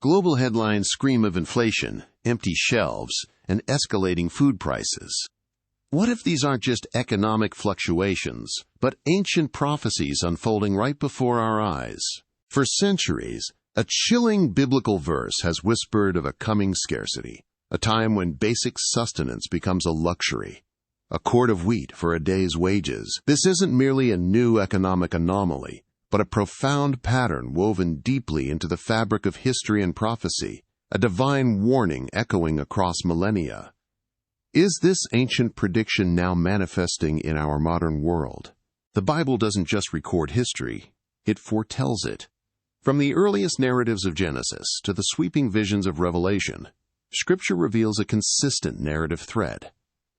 Global headlines scream of inflation, empty shelves, and escalating food prices. What if these aren't just economic fluctuations, but ancient prophecies unfolding right before our eyes? For centuries, a chilling biblical verse has whispered of a coming scarcity, a time when basic sustenance becomes a luxury. A quart of wheat for a day's wages. This isn't merely a new economic anomaly, but a profound pattern woven deeply into the fabric of history and prophecy, a divine warning echoing across millennia. Is this ancient prediction now manifesting in our modern world? The Bible doesn't just record history, it foretells it. From the earliest narratives of Genesis to the sweeping visions of Revelation, Scripture reveals a consistent narrative thread,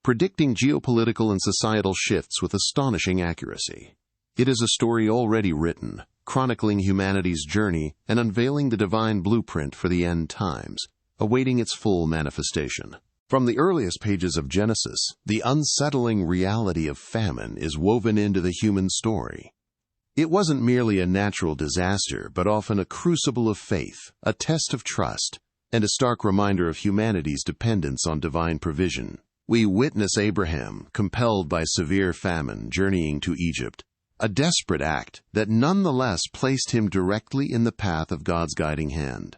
predicting geopolitical and societal shifts with astonishing accuracy. It is a story already written, chronicling humanity's journey and unveiling the divine blueprint for the end times, awaiting its full manifestation. From the earliest pages of Genesis, the unsettling reality of famine is woven into the human story. It wasn't merely a natural disaster, but often a crucible of faith, a test of trust, and a stark reminder of humanity's dependence on divine provision. We witness Abraham, compelled by severe famine, journeying to Egypt, a desperate act that nonetheless placed him directly in the path of God's guiding hand.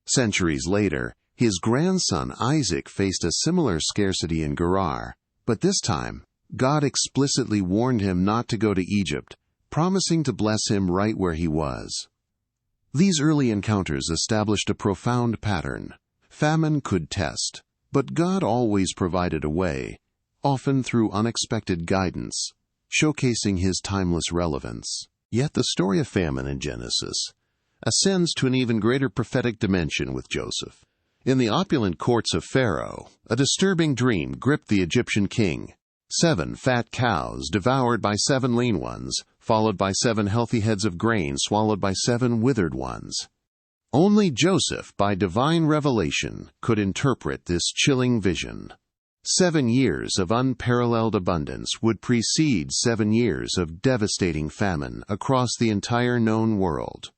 Centuries later, his grandson Isaac faced a similar scarcity in Gerar, but this time, God explicitly warned him not to go to Egypt, promising to bless him right where he was. These early encounters established a profound pattern. Famine could test, but God always provided a way, often through unexpected guidance, showcasing His timeless relevance. Yet the story of famine in Genesis ascends to an even greater prophetic dimension with Joseph. In the opulent courts of Pharaoh, a disturbing dream gripped the Egyptian king. 7 fat cows devoured by 7 lean ones, followed by 7 healthy heads of grain swallowed by 7 withered ones. Only Joseph, by divine revelation, could interpret this chilling vision. 7 years of unparalleled abundance would precede 7 years of devastating famine across the entire known world.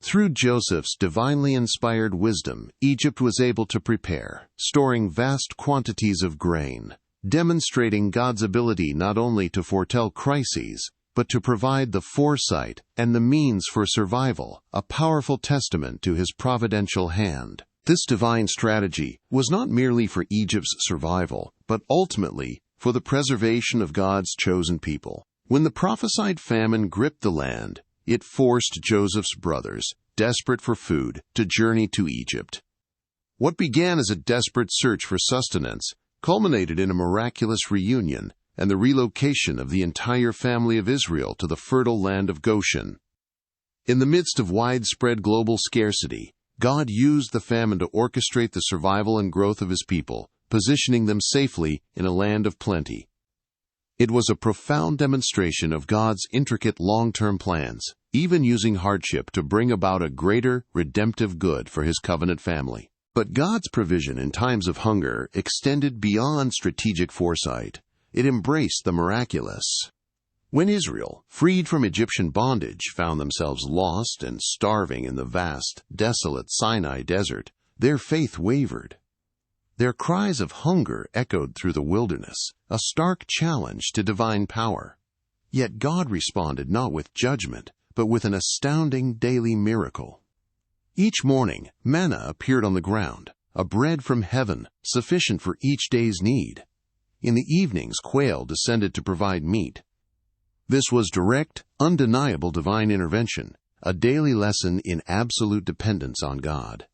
Through Joseph's divinely inspired wisdom, Egypt was able to prepare, storing vast quantities of grain, demonstrating God's ability not only to foretell crises, but to provide the foresight and the means for survival, a powerful testament to His providential hand. This divine strategy was not merely for Egypt's survival, but ultimately for the preservation of God's chosen people. When the prophesied famine gripped the land, it forced Joseph's brothers, desperate for food, to journey to Egypt. What began as a desperate search for sustenance culminated in a miraculous reunion and the relocation of the entire family of Israel to the fertile land of Goshen. In the midst of widespread global scarcity, God used the famine to orchestrate the survival and growth of His people, positioning them safely in a land of plenty. It was a profound demonstration of God's intricate long-term plans, even using hardship to bring about a greater redemptive good for His covenant family. But God's provision in times of hunger extended beyond strategic foresight. It embraced the miraculous. When Israel, freed from Egyptian bondage, found themselves lost and starving in the vast, desolate Sinai desert, their faith wavered. Their cries of hunger echoed through the wilderness, a stark challenge to divine power. Yet God responded not with judgment, but with an astounding daily miracle. Each morning, manna appeared on the ground, a bread from heaven, sufficient for each day's need. In the evenings, quail descended to provide meat. This was direct, undeniable divine intervention, a daily lesson in absolute dependence on God.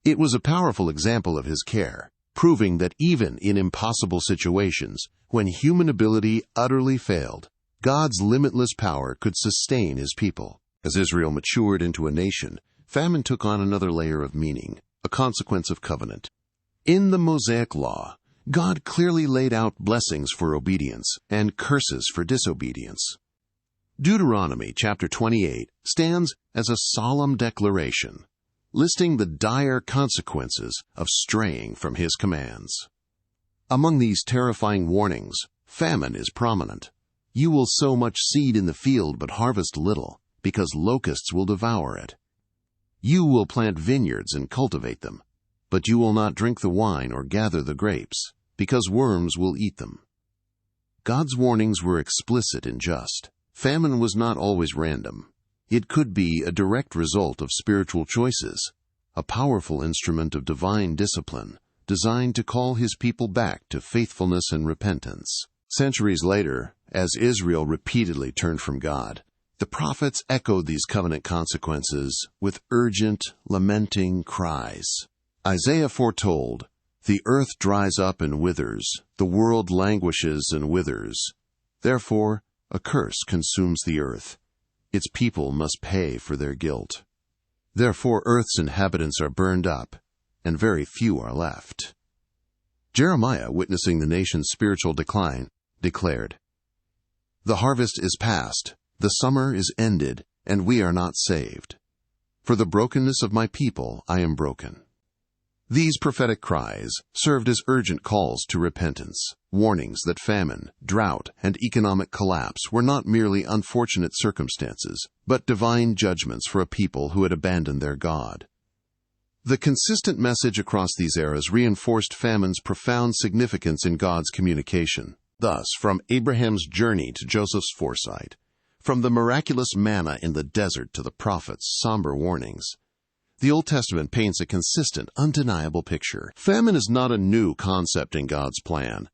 It was a powerful example of His care, proving that even in impossible situations, when human ability utterly failed, God's limitless power could sustain His people. As Israel matured into a nation, famine took on another layer of meaning, a consequence of covenant. In the Mosaic Law, God clearly laid out blessings for obedience and curses for disobedience. Deuteronomy chapter 28 stands as a solemn declaration, listing the dire consequences of straying from His commands. Among these terrifying warnings, famine is prominent. You will sow much seed in the field but harvest little, because locusts will devour it. You will plant vineyards and cultivate them, but you will not drink the wine or gather the grapes, because worms will eat them. God's warnings were explicit and just. Famine was not always random. It could be a direct result of spiritual choices, a powerful instrument of divine discipline, designed to call his people back to faithfulness and repentance. Centuries later, as Israel repeatedly turned from God, the prophets echoed these covenant consequences with urgent, lamenting cries. Isaiah foretold, "The earth dries up and withers, the world languishes and withers. Therefore, a curse consumes the earth. Its people must pay for their guilt. Therefore, earth's inhabitants are burned up, and very few are left." Jeremiah, witnessing the nation's spiritual decline, declared, "The harvest is past, the summer is ended, and we are not saved. For the brokenness of my people I am broken." These prophetic cries served as urgent calls to repentance, warnings that famine, drought, and economic collapse were not merely unfortunate circumstances, but divine judgments for a people who had abandoned their God. The consistent message across these eras reinforced famine's profound significance in God's communication. Thus, from Abraham's journey to Joseph's foresight, from the miraculous manna in the desert to the prophet's somber warnings, the Old Testament paints a consistent, undeniable picture. Famine is not a new concept in God's plan.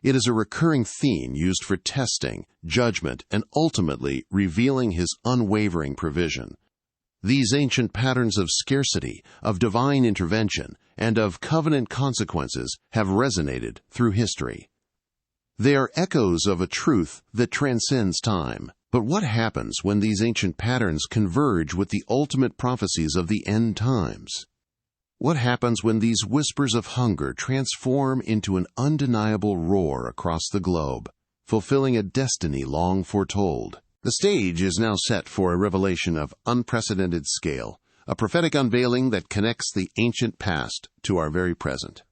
It is a recurring theme used for testing, judgment, and ultimately revealing His unwavering provision. These ancient patterns of scarcity, of divine intervention, and of covenant consequences have resonated through history. They are echoes of a truth that transcends time. But what happens when these ancient patterns converge with the ultimate prophecies of the end times? What happens when these whispers of hunger transform into an undeniable roar across the globe, fulfilling a destiny long foretold? The stage is now set for a revelation of unprecedented scale, a prophetic unveiling that connects the ancient past to our very present.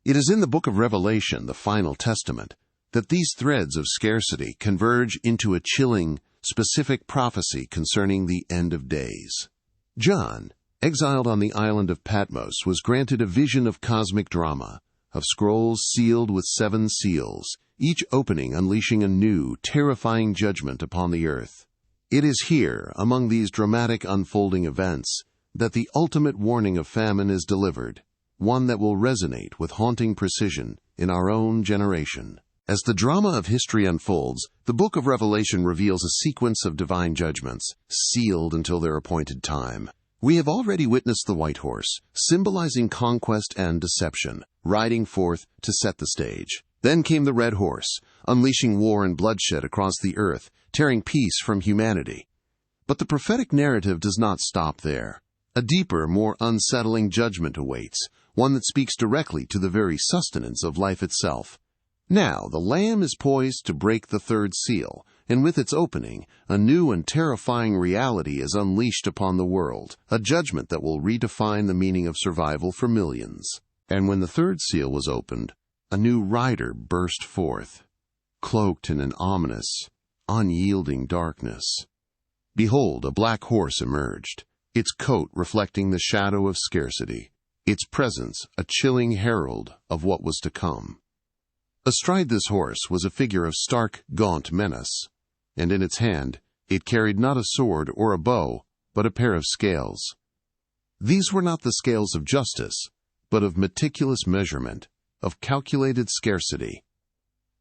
It is in the book of Revelation, the final testament, that these threads of scarcity converge into a chilling, specific prophecy concerning the end of days. John, exiled on the island of Patmos, was granted a vision of cosmic drama, of scrolls sealed with 7 seals, each opening unleashing a new, terrifying judgment upon the earth. It is here, among these dramatic unfolding events, that the ultimate warning of famine is delivered, one that will resonate with haunting precision in our own generation. As the drama of history unfolds, the book of Revelation reveals a sequence of divine judgments, sealed until their appointed time. We have already witnessed the white horse, symbolizing conquest and deception, riding forth to set the stage. Then came the red horse, unleashing war and bloodshed across the earth, tearing peace from humanity. But the prophetic narrative does not stop there. A deeper, more unsettling judgment awaits, one that speaks directly to the very sustenance of life itself. Now the Lamb is poised to break the 3rd seal, and with its opening, a new and terrifying reality is unleashed upon the world, a judgment that will redefine the meaning of survival for millions. And when the 3rd seal was opened, a new rider burst forth, cloaked in an ominous, unyielding darkness. Behold, a black horse emerged, its coat reflecting the shadow of scarcity, its presence a chilling herald of what was to come. Astride this horse was a figure of stark, gaunt menace, and in its hand it carried not a sword or a bow, but a pair of scales. These were not the scales of justice, but of meticulous measurement, of calculated scarcity.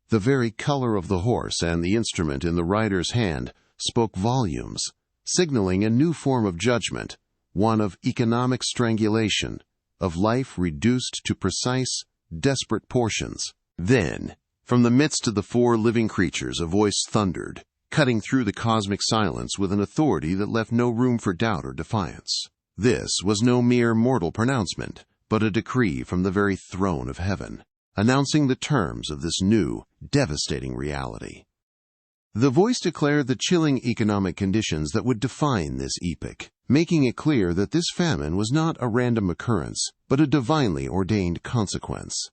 The very color of the horse and the instrument in the rider's hand spoke volumes, signaling a new form of judgment, one of economic strangulation, of life reduced to precise, desperate portions. Then, from the midst of the 4 living creatures, a voice thundered, cutting through the cosmic silence with an authority that left no room for doubt or defiance. This was no mere mortal pronouncement, but a decree from the very throne of heaven, announcing the terms of this new, devastating reality. The voice declared the chilling economic conditions that would define this epoch, making it clear that this famine was not a random occurrence, but a divinely ordained consequence.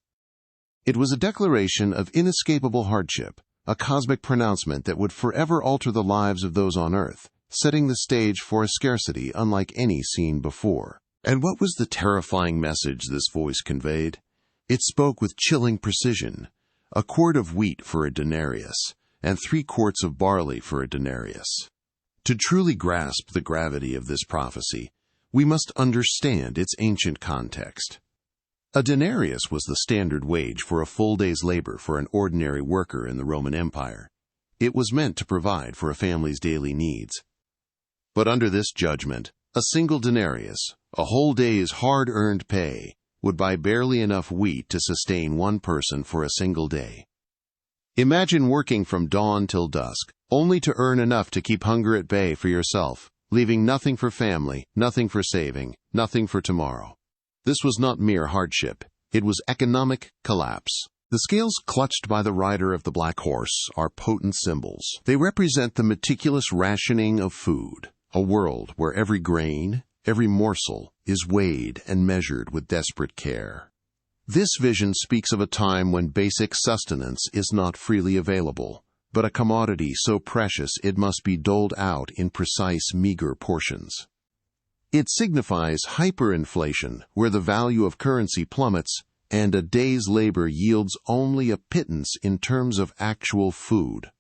It was a declaration of inescapable hardship, a cosmic pronouncement that would forever alter the lives of those on earth, setting the stage for a scarcity unlike any seen before. And what was the terrifying message this voice conveyed? It spoke with chilling precision: a quart of wheat for a denarius, and 3 quarts of barley for a denarius. To truly grasp the gravity of this prophecy, we must understand its ancient context. A denarius was the standard wage for a full day's labor for an ordinary worker in the Roman Empire. It was meant to provide for a family's daily needs. But under this judgment, a single denarius, a whole day's hard-earned pay, would buy barely enough wheat to sustain one person for a single day. Imagine working from dawn till dusk, only to earn enough to keep hunger at bay for yourself, leaving nothing for family, nothing for saving, nothing for tomorrow. This was not mere hardship. It was economic collapse. The scales clutched by the rider of the black horse are potent symbols. They represent the meticulous rationing of food, a world where every grain, every morsel, is weighed and measured with desperate care. This vision speaks of a time when basic sustenance is not freely available, but a commodity so precious it must be doled out in precise, meager portions. It signifies hyperinflation, where the value of currency plummets and a day's labor yields only a pittance in terms of actual food.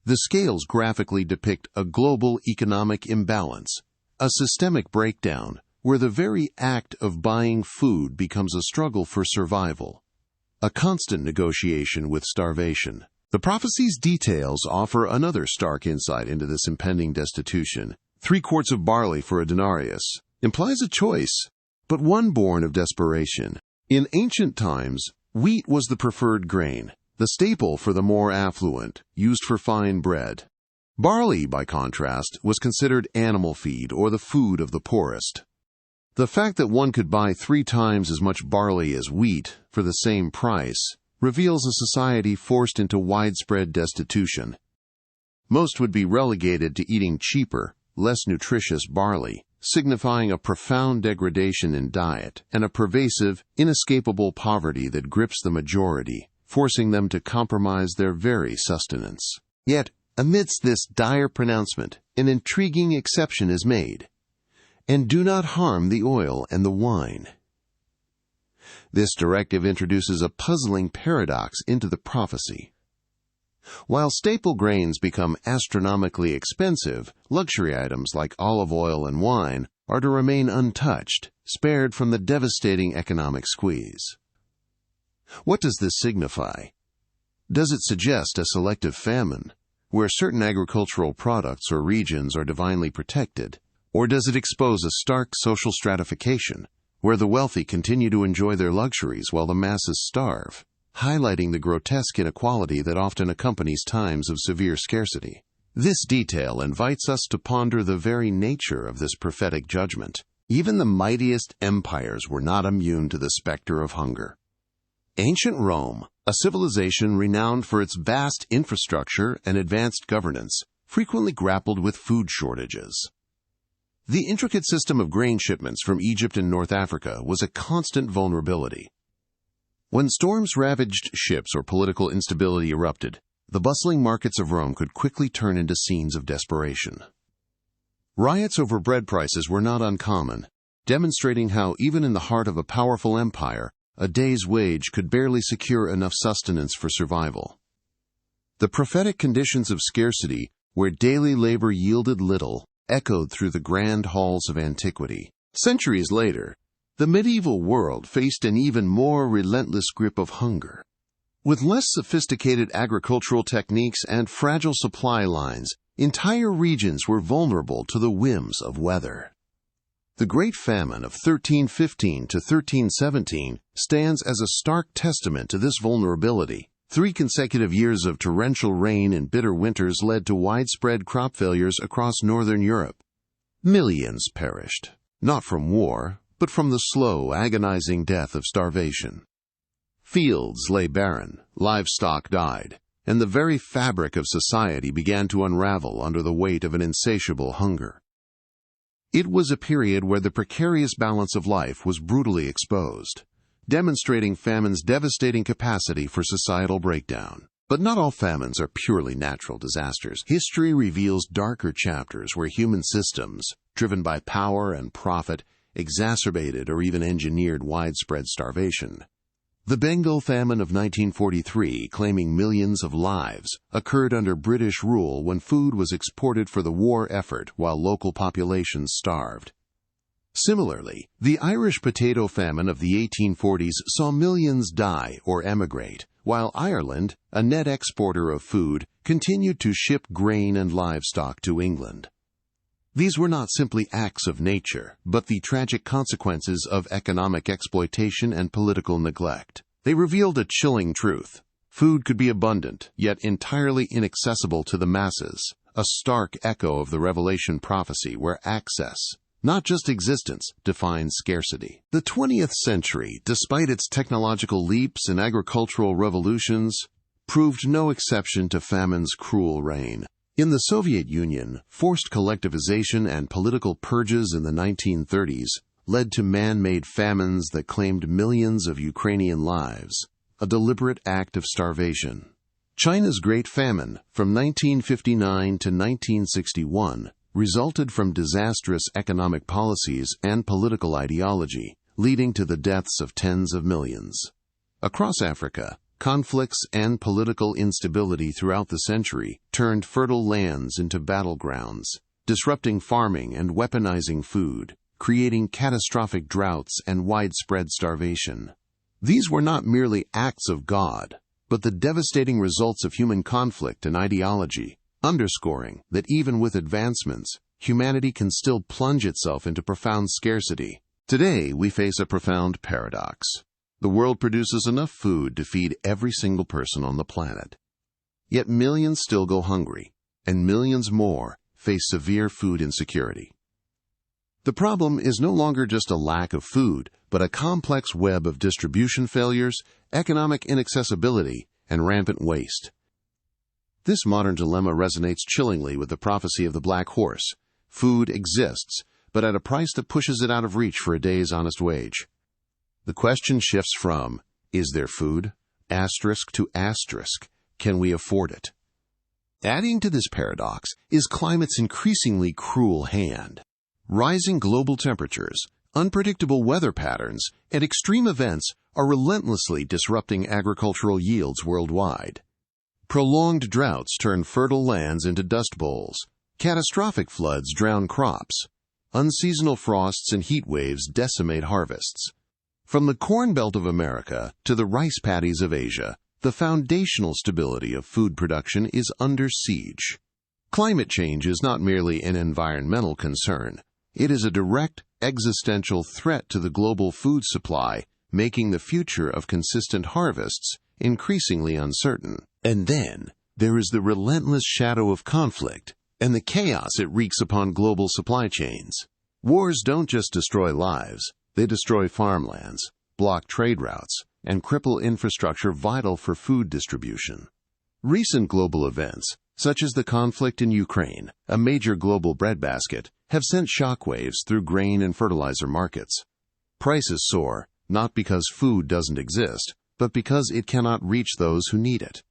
The scales graphically depict a global economic imbalance, a systemic breakdown, where the very act of buying food becomes a struggle for survival, a constant negotiation with starvation. The prophecy's details offer another stark insight into this impending destitution. 3 quarts of barley for a denarius implies a choice, but one born of desperation. In ancient times, wheat was the preferred grain, the staple for the more affluent, used for fine bread. Barley, by contrast, was considered animal feed or the food of the poorest. The fact that one could buy 3 times as much barley as wheat for the same price reveals a society forced into widespread destitution. Most would be relegated to eating cheaper, less nutritious barley, signifying a profound degradation in diet and a pervasive, inescapable poverty that grips the majority, forcing them to compromise their very sustenance. Yet, amidst this dire pronouncement, an intriguing exception is made: "And do not harm the oil and the wine." This directive introduces a puzzling paradox into the prophecy. While staple grains become astronomically expensive, luxury items like olive oil and wine are to remain untouched, spared from the devastating economic squeeze. What does this signify? Does it suggest a selective famine, where certain agricultural products or regions are divinely protected? Or does it expose a stark social stratification, where the wealthy continue to enjoy their luxuries while the masses starve, highlighting the grotesque inequality that often accompanies times of severe scarcity? This detail invites us to ponder the very nature of this prophetic judgment. Even the mightiest empires were not immune to the specter of hunger. Ancient Rome, a civilization renowned for its vast infrastructure and advanced governance, frequently grappled with food shortages. The intricate system of grain shipments from Egypt and North Africa was a constant vulnerability. When storms ravaged ships or political instability erupted, the bustling markets of Rome could quickly turn into scenes of desperation. Riots over bread prices were not uncommon, demonstrating how even in the heart of a powerful empire, a day's wage could barely secure enough sustenance for survival. The prophetic conditions of scarcity, where daily labor yielded little, echoed through the grand halls of antiquity. Centuries later, the medieval world faced an even more relentless grip of hunger. With less sophisticated agricultural techniques and fragile supply lines, entire regions were vulnerable to the whims of weather. The Great Famine of 1315 to 1317 stands as a stark testament to this vulnerability. 3 consecutive years of torrential rain and bitter winters led to widespread crop failures across northern Europe. Millions perished, not from war, but from the slow, agonizing death of starvation. Fields lay barren, livestock died, and the very fabric of society began to unravel under the weight of an insatiable hunger. It was a period where the precarious balance of life was brutally exposed, demonstrating famine's devastating capacity for societal breakdown. But not all famines are purely natural disasters. History reveals darker chapters where human systems, driven by power and profit, exacerbated or even engineered widespread starvation. The Bengal famine of 1943, claiming millions of lives, occurred under British rule when food was exported for the war effort while local populations starved. Similarly, the Irish potato famine of the 1840s saw millions die or emigrate, while Ireland, a net exporter of food, continued to ship grain and livestock to England. These were not simply acts of nature, but the tragic consequences of economic exploitation and political neglect. They revealed a chilling truth. Food could be abundant, yet entirely inaccessible to the masses, a stark echo of the Revelation prophecy where access, not just existence, defines scarcity. The 20th century, despite its technological leaps and agricultural revolutions, proved no exception to famine's cruel reign. In the Soviet Union, forced collectivization and political purges in the 1930s led to man-made famines that claimed millions of Ukrainian lives, a deliberate act of starvation. China's Great Famine, from 1959 to 1961, resulted from disastrous economic policies and political ideology, leading to the deaths of tens of millions. Across Africa, conflicts and political instability throughout the century turned fertile lands into battlegrounds, disrupting farming and weaponizing food, creating catastrophic droughts and widespread starvation. These were not merely acts of God, but the devastating results of human conflict and ideology, underscoring that even with advancements, humanity can still plunge itself into profound scarcity. Today, we face a profound paradox. The world produces enough food to feed every single person on the planet. Yet millions still go hungry, and millions more face severe food insecurity. The problem is no longer just a lack of food, but a complex web of distribution failures, economic inaccessibility, and rampant waste. This modern dilemma resonates chillingly with the prophecy of the black horse. Food exists, but at a price that pushes it out of reach for a day's honest wage. The question shifts from, is there food? Asterisk to asterisk, can we afford it? Adding to this paradox is climate's increasingly cruel hand. Rising global temperatures, unpredictable weather patterns, and extreme events are relentlessly disrupting agricultural yields worldwide. Prolonged droughts turn fertile lands into dust bowls. Catastrophic floods drown crops. Unseasonal frosts and heat waves decimate harvests. From the Corn Belt of America to the rice paddies of Asia, the foundational stability of food production is under siege. Climate change is not merely an environmental concern. It is a direct, existential threat to the global food supply, making the future of consistent harvests increasingly uncertain. And then, there is the relentless shadow of conflict and the chaos it wreaks upon global supply chains. Wars don't just destroy lives. They destroy farmlands, block trade routes, and cripple infrastructure vital for food distribution. Recent global events, such as the conflict in Ukraine, a major global breadbasket, have sent shockwaves through grain and fertilizer markets. Prices soar, not because food doesn't exist, but because it cannot reach those who need it.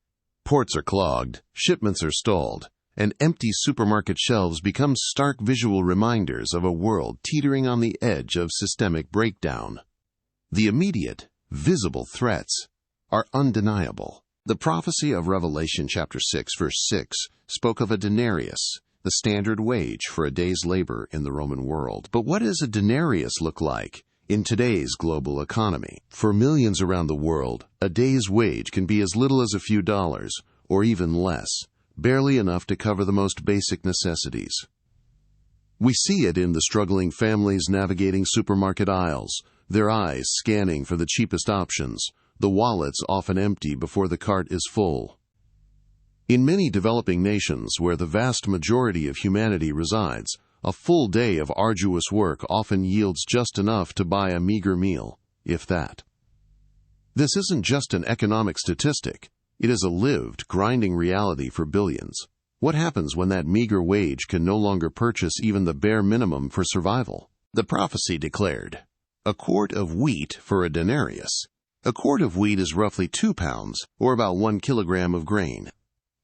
Ports are clogged, shipments are stalled, and empty supermarket shelves become stark visual reminders of a world teetering on the edge of systemic breakdown. The immediate, visible threats are undeniable. The prophecy of Revelation chapter 6, verse 6 spoke of a denarius, the standard wage for a day's labor in the Roman world. But what does a denarius look like in today's global economy? For millions around the world, a day's wage can be as little as a few dollars, or even less, barely enough to cover the most basic necessities. We see it in the struggling families navigating supermarket aisles, their eyes scanning for the cheapest options, the wallets often empty before the cart is full. In many developing nations where the vast majority of humanity resides, a full day of arduous work often yields just enough to buy a meager meal, if that. This isn't just an economic statistic. It is a lived, grinding reality for billions. What happens when that meager wage can no longer purchase even the bare minimum for survival? The prophecy declared, "A quart of wheat for a denarius." A quart of wheat is roughly 2 pounds, or about 1 kilogram of grain.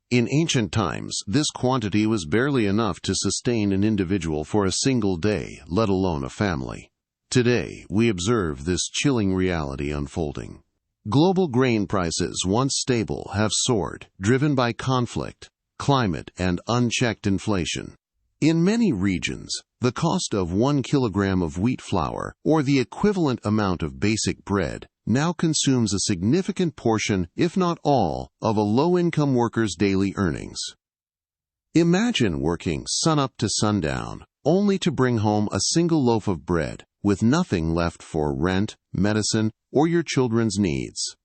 In ancient times, this quantity was barely enough to sustain an individual for a single day, let alone a family. Today, we observe this chilling reality unfolding. Global grain prices, once stable, have soared, driven by conflict, climate, and unchecked inflation. In many regions, the cost of 1 kilogram of wheat flour, or the equivalent amount of basic bread, now consumes a significant portion, if not all, of a low-income worker's daily earnings. Imagine working sunup to sundown, only to bring home a single loaf of bread, with nothing left for rent, medicine, or your children's needs.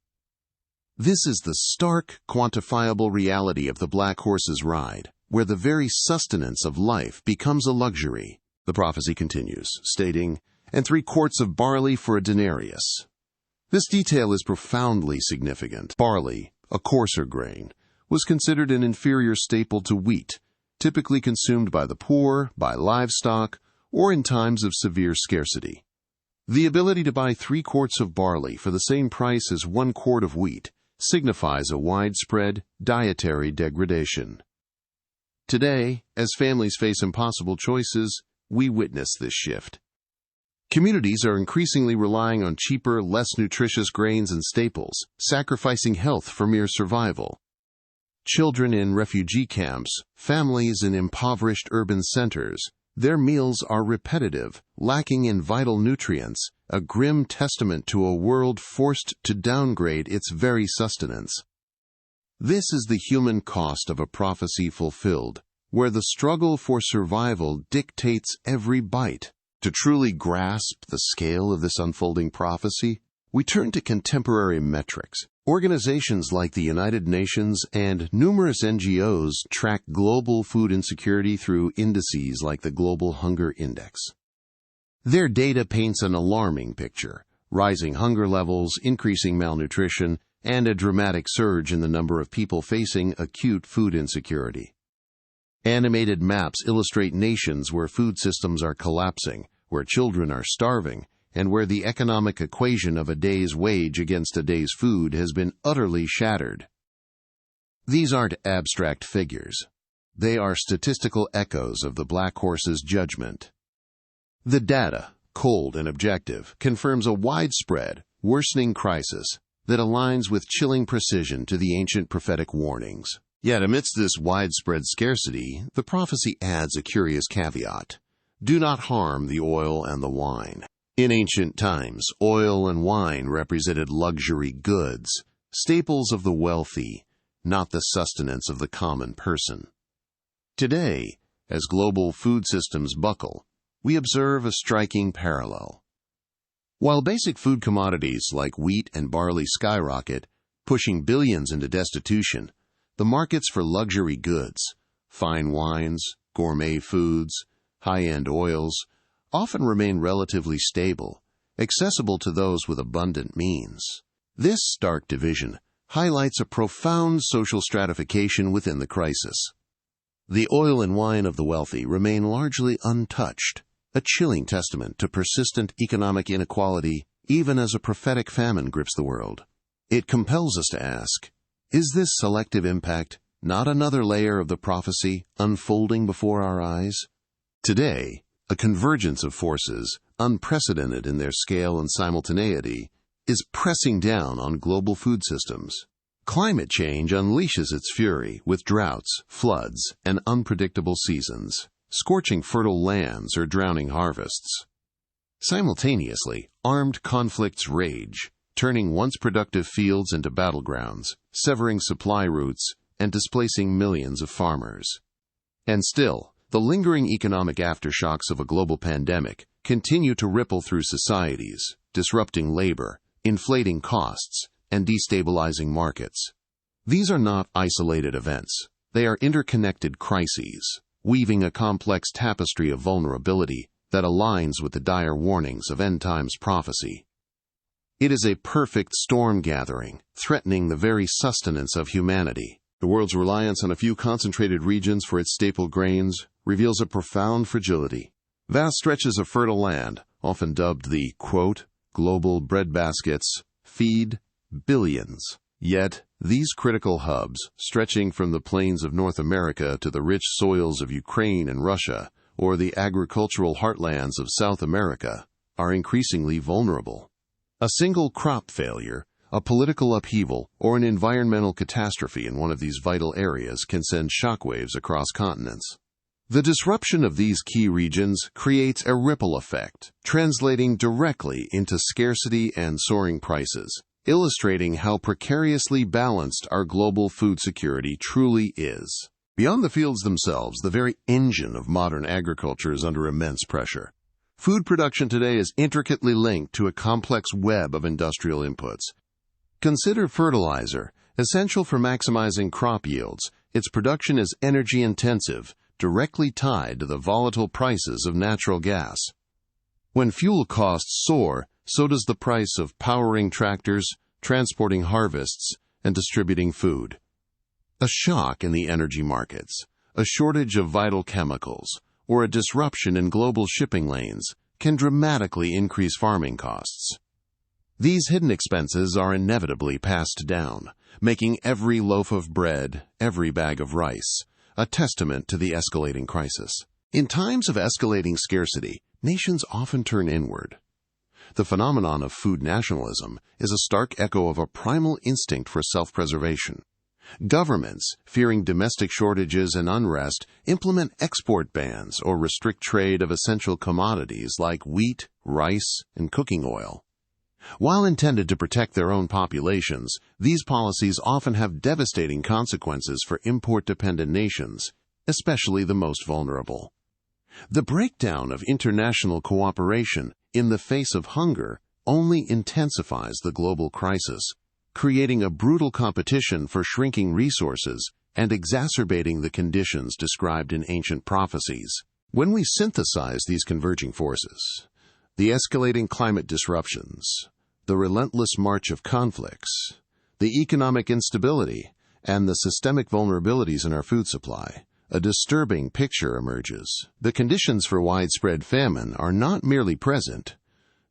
This is the stark, quantifiable reality of the black horse's ride, where the very sustenance of life becomes a luxury. The prophecy continues, stating, "And 3 quarts of barley for a denarius." This detail is profoundly significant. Barley, a coarser grain, was considered an inferior staple to wheat, typically consumed by the poor, by livestock, or in times of severe scarcity. The ability to buy 3 quarts of barley for the same price as 1 quart of wheat signifies a widespread dietary degradation. Today, as families face impossible choices, we witness this shift. Communities are increasingly relying on cheaper, less nutritious grains and staples, sacrificing health for mere survival. Children in refugee camps, families in impoverished urban centers, their meals are repetitive, lacking in vital nutrients, a grim testament to a world forced to downgrade its very sustenance. This is the human cost of a prophecy fulfilled, where the struggle for survival dictates every bite. To truly grasp the scale of this unfolding prophecy, we turn to contemporary metrics. Organizations like the United Nations and numerous NGOs track global food insecurity through indices like the Global Hunger Index. Their data paints an alarming picture: rising hunger levels, increasing malnutrition, and a dramatic surge in the number of people facing acute food insecurity. Animated maps illustrate nations where food systems are collapsing, where children are starving, and where the economic equation of a day's wage against a day's food has been utterly shattered. These aren't abstract figures. They are statistical echoes of the black horse's judgment. The data, cold and objective, confirms a widespread, worsening crisis that aligns with chilling precision to the ancient prophetic warnings. Yet amidst this widespread scarcity, the prophecy adds a curious caveat: do not harm the oil and the wine. In ancient times, oil and wine represented luxury goods, staples of the wealthy, not the sustenance of the common person. Today, as global food systems buckle, we observe a striking parallel. While basic food commodities like wheat and barley skyrocket, pushing billions into destitution, the markets for luxury goods, fine wines, gourmet foods, high-end oils, often remain relatively stable, accessible to those with abundant means. This stark division highlights a profound social stratification within the crisis. The oil and wine of the wealthy remain largely untouched, a chilling testament to persistent economic inequality even as a prophetic famine grips the world. It compels us to ask, is this selective impact not another layer of the prophecy unfolding before our eyes? Today, a convergence of forces, unprecedented in their scale and simultaneity, is pressing down on global food systems. Climate change unleashes its fury with droughts, floods, and unpredictable seasons, scorching fertile lands or drowning harvests. Simultaneously, armed conflicts rage, turning once productive fields into battlegrounds, severing supply routes, and displacing millions of farmers. And still, the lingering economic aftershocks of a global pandemic continue to ripple through societies, disrupting labor, inflating costs, and destabilizing markets. These are not isolated events. They are interconnected crises, weaving a complex tapestry of vulnerability that aligns with the dire warnings of end-times prophecy. It is a perfect storm gathering, threatening the very sustenance of humanity. The world's reliance on a few concentrated regions for its staple grains reveals a profound fragility. Vast stretches of fertile land, often dubbed the, quote, global breadbaskets, feed billions. Yet, these critical hubs, stretching from the plains of North America to the rich soils of Ukraine and Russia, or the agricultural heartlands of South America, are increasingly vulnerable. A single crop failure, a political upheaval, or an environmental catastrophe in one of these vital areas can send shockwaves across continents. The disruption of these key regions creates a ripple effect, translating directly into scarcity and soaring prices, illustrating how precariously balanced our global food security truly is. Beyond the fields themselves, the very engine of modern agriculture is under immense pressure. Food production today is intricately linked to a complex web of industrial inputs. Consider fertilizer, essential for maximizing crop yields. Its production is energy-intensive, directly tied to the volatile prices of natural gas. When fuel costs soar, so does the price of powering tractors, transporting harvests, and distributing food. A shock in the energy markets, a shortage of vital chemicals, or a disruption in global shipping lanes can dramatically increase farming costs. These hidden expenses are inevitably passed down, making every loaf of bread, every bag of rice, a testament to the escalating crisis. In times of escalating scarcity, nations often turn inward. The phenomenon of food nationalism is a stark echo of a primal instinct for self-preservation. Governments, fearing domestic shortages and unrest, implement export bans or restrict trade of essential commodities like wheat, rice, and cooking oil. While intended to protect their own populations, these policies often have devastating consequences for import-dependent nations, especially the most vulnerable. The breakdown of international cooperation in the face of hunger only intensifies the global crisis, creating a brutal competition for shrinking resources and exacerbating the conditions described in ancient prophecies. When we synthesize these converging forces, the escalating climate disruptions, the relentless march of conflicts, the economic instability, and the systemic vulnerabilities in our food supply, a disturbing picture emerges. The conditions for widespread famine are not merely present,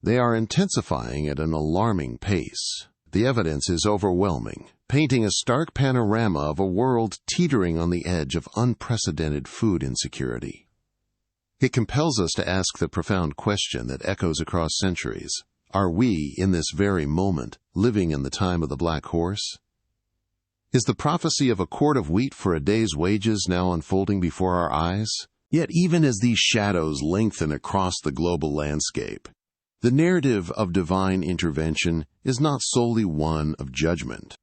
they are intensifying at an alarming pace. The evidence is overwhelming, painting a stark panorama of a world teetering on the edge of unprecedented food insecurity. It compels us to ask the profound question that echoes across centuries. Are we, in this very moment, living in the time of the Black Horse? Is the prophecy of a quart of wheat for a day's wages now unfolding before our eyes? Yet even as these shadows lengthen across the global landscape, the narrative of divine intervention is not solely one of judgment.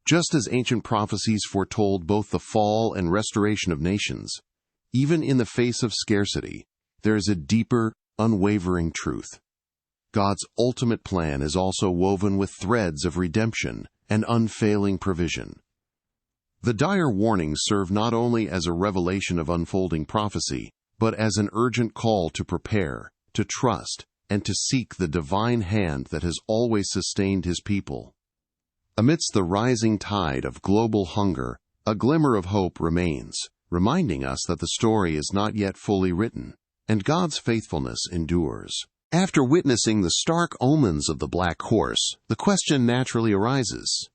Just as ancient prophecies foretold both the fall and restoration of nations, even in the face of scarcity, there is a deeper, unwavering truth. God's ultimate plan is also woven with threads of redemption and unfailing provision. The dire warnings serve not only as a revelation of unfolding prophecy, but as an urgent call to prepare, to trust, and to seek the divine hand that has always sustained His people. Amidst the rising tide of global hunger, a glimmer of hope remains, reminding us that the story is not yet fully written, and God's faithfulness endures. After witnessing the stark omens of the Black Horse, the question naturally arises: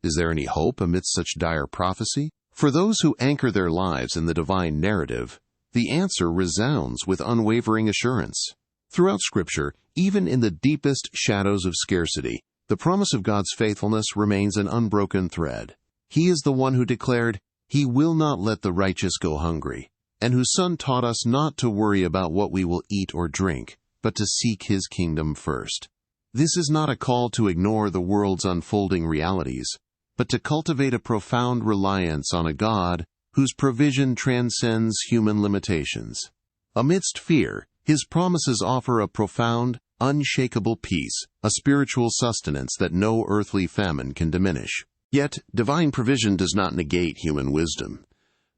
is there any hope amidst such dire prophecy? For those who anchor their lives in the divine narrative, the answer resounds with unwavering assurance. Throughout Scripture, even in the deepest shadows of scarcity, the promise of God's faithfulness remains an unbroken thread. He is the one who declared, "He will not let the righteous go hungry," and whose Son taught us not to worry about what we will eat or drink, but to seek His kingdom first. This is not a call to ignore the world's unfolding realities, but to cultivate a profound reliance on a God whose provision transcends human limitations. Amidst fear, His promises offer a profound, unshakable peace, a spiritual sustenance that no earthly famine can diminish. Yet, divine provision does not negate human wisdom.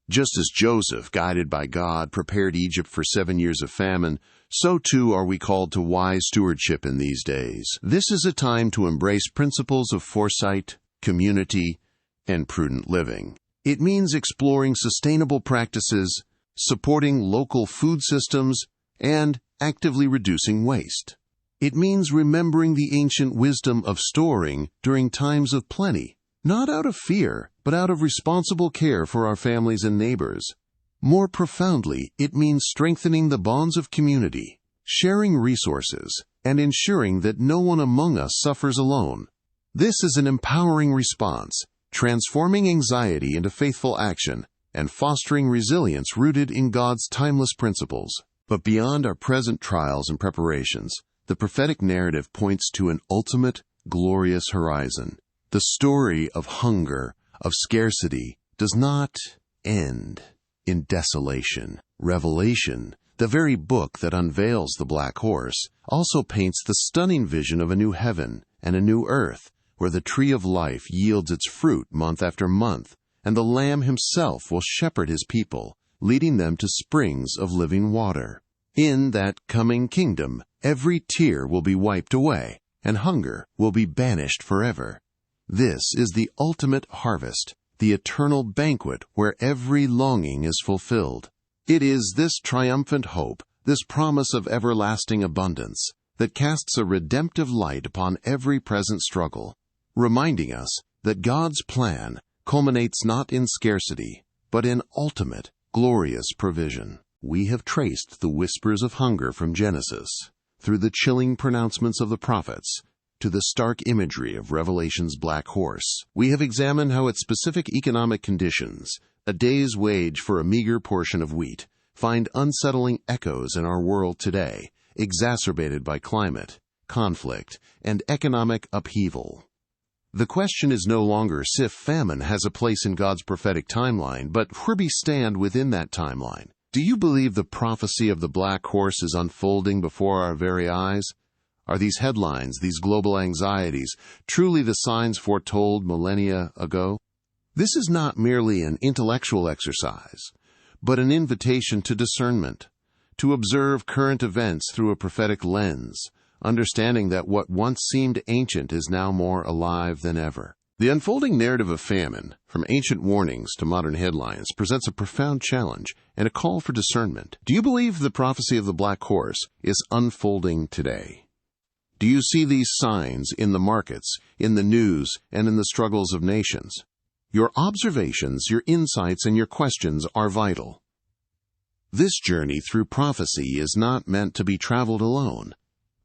Just as Joseph, guided by God, prepared Egypt for 7 years of famine, so too are we called to wise stewardship in these days. This is a time to embrace principles of foresight, community, and prudent living. It means exploring sustainable practices, supporting local food systems, and actively reducing waste. It means remembering the ancient wisdom of storing during times of plenty, not out of fear, but out of responsible care for our families and neighbors. More profoundly, it means strengthening the bonds of community, sharing resources, and ensuring that no one among us suffers alone. This is an empowering response, transforming anxiety into faithful action and fostering resilience rooted in God's timeless principles. But beyond our present trials and preparations, the prophetic narrative points to an ultimate, glorious horizon. The story of hunger, of scarcity, does not end in desolation. Revelation, the very book that unveils the black horse, also paints the stunning vision of a new heaven and a new earth, where the tree of life yields its fruit month after month, and the Lamb himself will shepherd his people, leading them to springs of living water. In that coming kingdom, every tear will be wiped away, and hunger will be banished forever. This is the ultimate harvest, the eternal banquet where every longing is fulfilled. It is this triumphant hope, this promise of everlasting abundance, that casts a redemptive light upon every present struggle, reminding us that God's plan culminates not in scarcity, but in ultimate, glorious provision. We have traced the whispers of hunger from Genesis, through the chilling pronouncements of the prophets, to the stark imagery of Revelation's black horse. We have examined how its specific economic conditions, a day's wage for a meager portion of wheat, find unsettling echoes in our world today, exacerbated by climate, conflict, and economic upheaval. The question is no longer if famine has a place in God's prophetic timeline, but where we stand within that timeline. Do you believe the prophecy of the black horse is unfolding before our very eyes? Are these headlines, these global anxieties, truly the signs foretold millennia ago? This is not merely an intellectual exercise, but an invitation to discernment, to observe current events through a prophetic lens, understanding that what once seemed ancient is now more alive than ever. The unfolding narrative of famine, from ancient warnings to modern headlines, presents a profound challenge and a call for discernment. Do you believe the prophecy of the black horse is unfolding today? Do you see these signs in the markets, in the news, and in the struggles of nations? Your observations, your insights, and your questions are vital. This journey through prophecy is not meant to be traveled alone,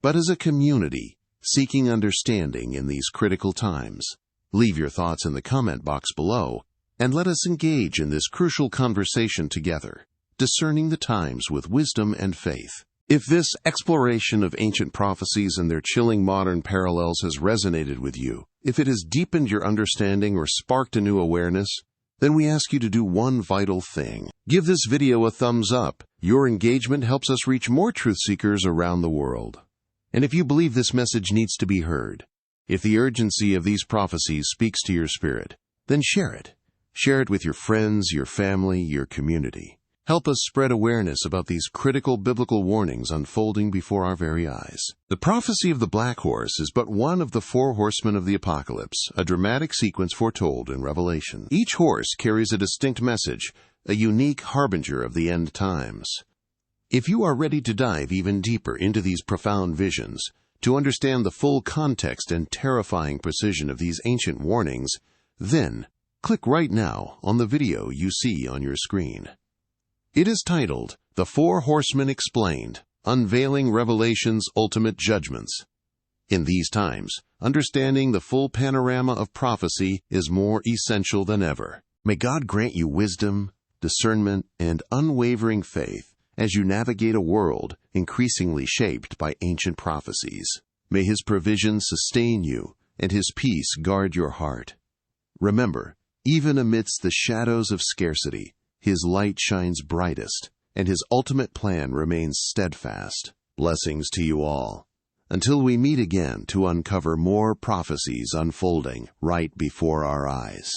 but as a community, seeking understanding in these critical times. Leave your thoughts in the comment box below, and let us engage in this crucial conversation together, discerning the times with wisdom and faith. If this exploration of ancient prophecies and their chilling modern parallels has resonated with you, if it has deepened your understanding or sparked a new awareness, then we ask you to do one vital thing. Give this video a thumbs up. Your engagement helps us reach more truth seekers around the world. And if you believe this message needs to be heard, if the urgency of these prophecies speaks to your spirit, then share it. Share it with your friends, your family, your community. Help us spread awareness about these critical biblical warnings unfolding before our very eyes. The prophecy of the black horse is but one of the four horsemen of the apocalypse, a dramatic sequence foretold in Revelation. Each horse carries a distinct message, a unique harbinger of the end times. If you are ready to dive even deeper into these profound visions, to understand the full context and terrifying precision of these ancient warnings, then click right now on the video you see on your screen. It is titled, The Four Horsemen Explained, Unveiling Revelation's Ultimate Judgments. In these times, understanding the full panorama of prophecy is more essential than ever. May God grant you wisdom, discernment, and unwavering faith as you navigate a world increasingly shaped by ancient prophecies. May His provision sustain you and His peace guard your heart. Remember, even amidst the shadows of scarcity, His light shines brightest, and His ultimate plan remains steadfast. Blessings to you all. Until we meet again to uncover more prophecies unfolding right before our eyes.